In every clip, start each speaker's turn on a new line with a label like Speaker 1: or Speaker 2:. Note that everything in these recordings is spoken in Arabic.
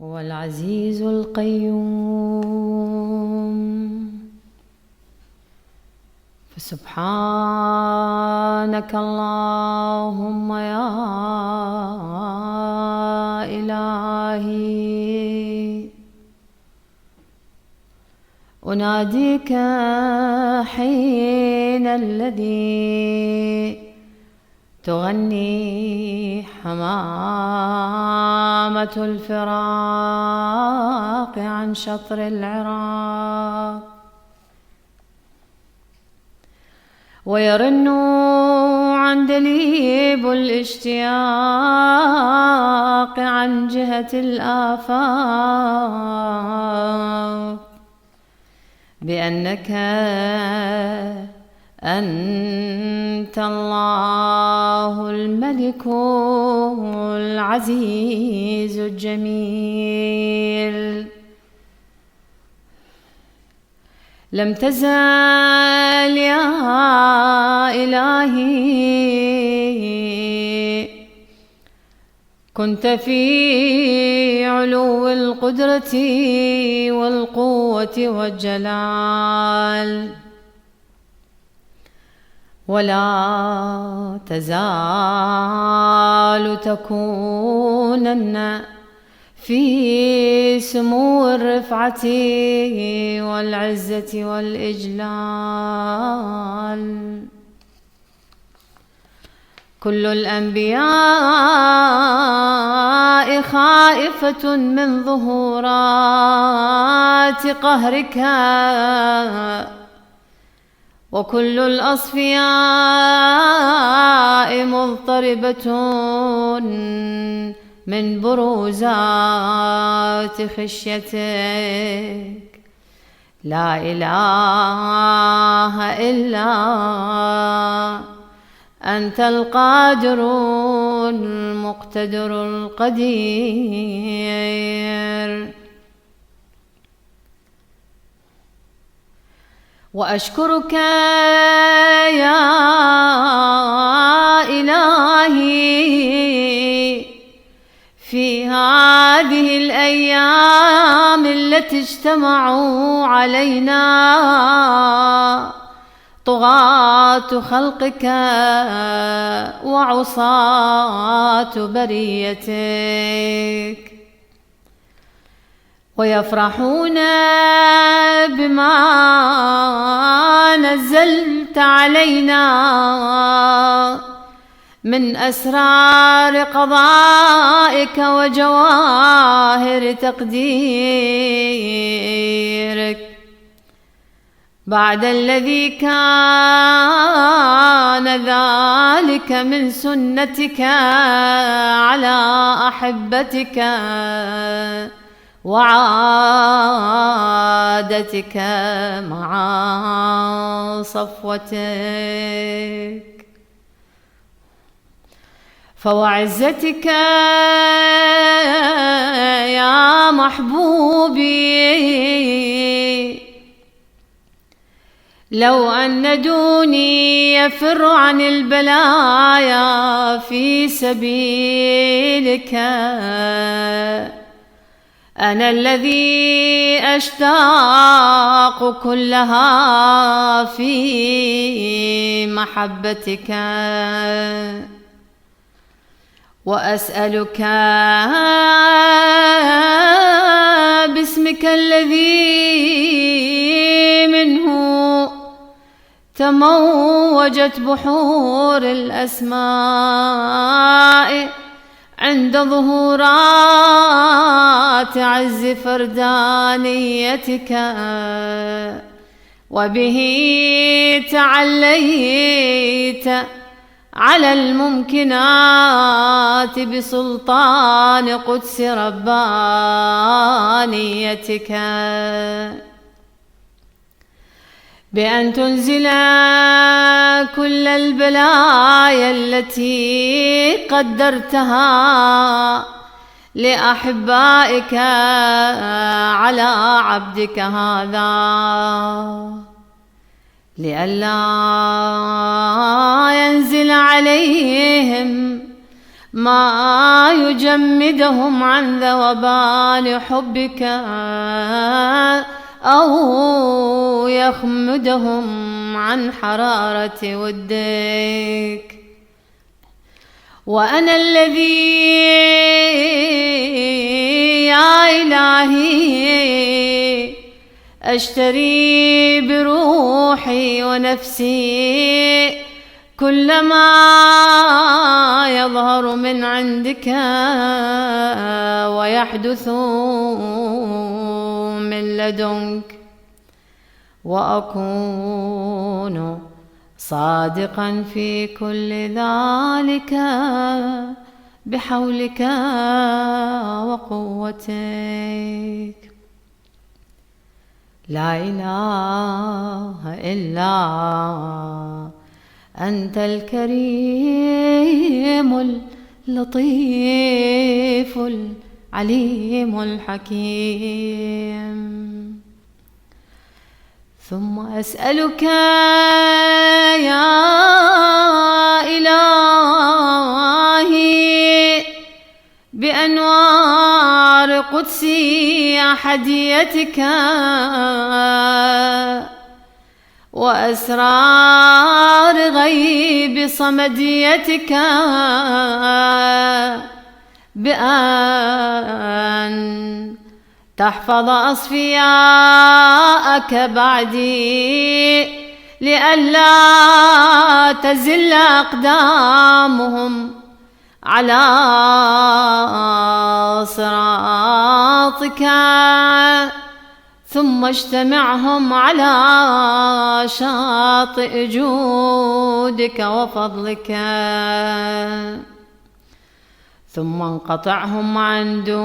Speaker 1: هو العزيز القيوم. فسبحانك اللهم يا إلهي، أناديك حين الذي تغني حمامة الفراق عن شطر العراق، ويرن عندليب الاشتياق عن جهة الآفاق، بأنك أنت الله الملك العزيز الجميل. لم تزل يا إلهي، كنت في علو القدرة والقوة والجلال، ولا تزال تكونن في سمو الرفعة والعزة والإجلال. كل الأنبياء خائفة من ظهورات قهرك، وكل الأصفياء مضطربة من بروزات خشيتك. لا إله إلا أنت القادر المقتدر القدير. وأشكرك يا إلهي في هذه الأيام التي اجتمعوا علينا طغاة خلقك وعصاة بريتك، ويفرحون بما نزلت علينا من أسرار قضائك وجواهر تقديرك، بعد الذي كان ذلك من سنتك على أحبتك وعادتك مع صفوتك. فوعزتك يا محبوبي، لو أن دوني يفر عن البلايا في سبيلك، أنا الذي أشتاق كلها في محبتك، وأسألك باسمك الذي منه تموجت بحور الأسماء عند ظهورات عز فردانيتك، وبه تعليت على الممكنات بسلطان قدس ربانيتك، بأن تنزل كل البلايا التي قدرتها لأحبائك على عبدك هذا، لئلا ينزل عليهم ما يجمدهم عن ذوبان حبك أو يخمدهم عن حرارة ودك. وأنا الذي يا إلهي أشتري بروحي ونفسي كل ما يظهر من عندك ويحدث من لدنك، وأكون صادقا في كل ذلك بحولك وقوتك. لا إله إلا أنت الكريم اللطيف العليم الحكيم. ثم أسألك يا إلهي بأنوار قدسي أحديتك وأسرار غيب صمديتك بأن تحفظ أصفياءك بعدي لئلا تزل أقدامهم على صراطك، ثم اجتمعهم على شاطئ جودك وفضلك، ثم انقطعهم عن دونك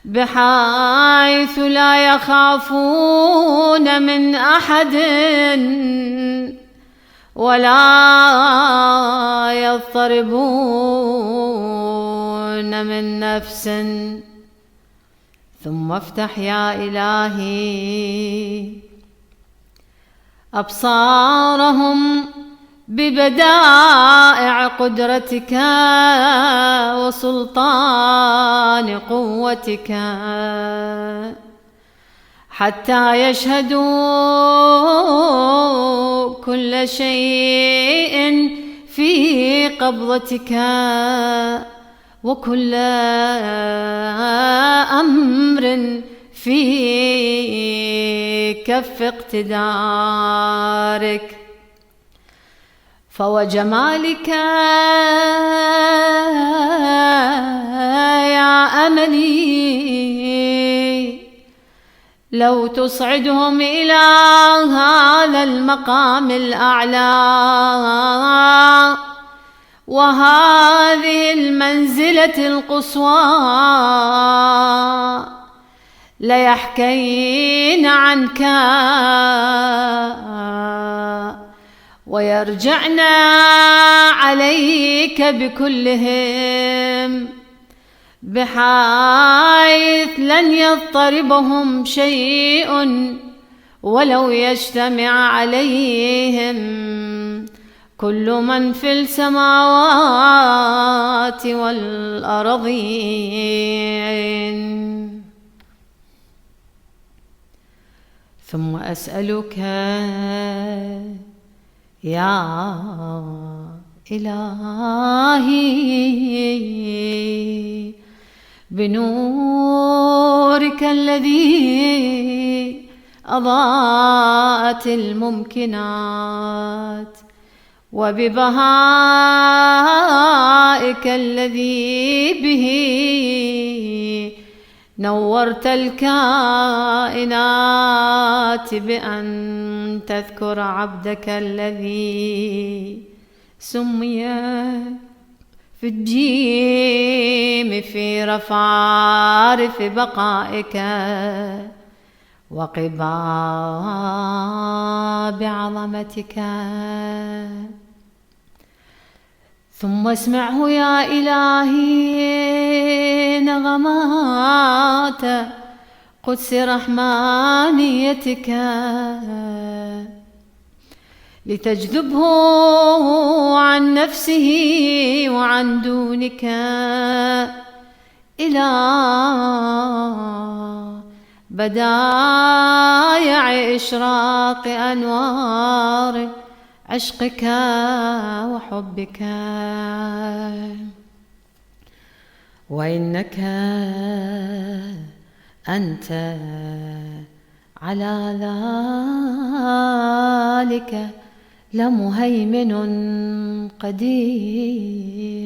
Speaker 1: بحيث لا يخافون من أحد ولا يضطربون من نفس. ثم افتح يا إلهي أبصارهم ببدائع قدرتك وسلطان قوتك حتى يشهدوا كل شيء في قبضتك وكل أمر في كف اقتدارك. فوجمالك يا أملي لو تصعدهم إلى هذا المقام الأعلى وهذه المنزلة القصوى ليحكين عنك ويرجعن عليك بكلهم بحيث لن يضطربهم شيء ولو يجتمع عليهم كل من في السماوات والأرضين. ثم أسألك يا إلهي بنورك الذي أضاءت الممكنات وببهائك الذي به نورت الكائنات بأن تذكر عبدك الذي سمي في الجيم في رفارف بقائك وقباب عظمتك. ثم اسمعه يا إلهي نغمات قدس رحمانيتك لتجذبه عن نفسه وعن دونك إلى بدايع إشراق أنوار عشقك وحبك. وإنك أنت على ذلك لمهيمن قدير.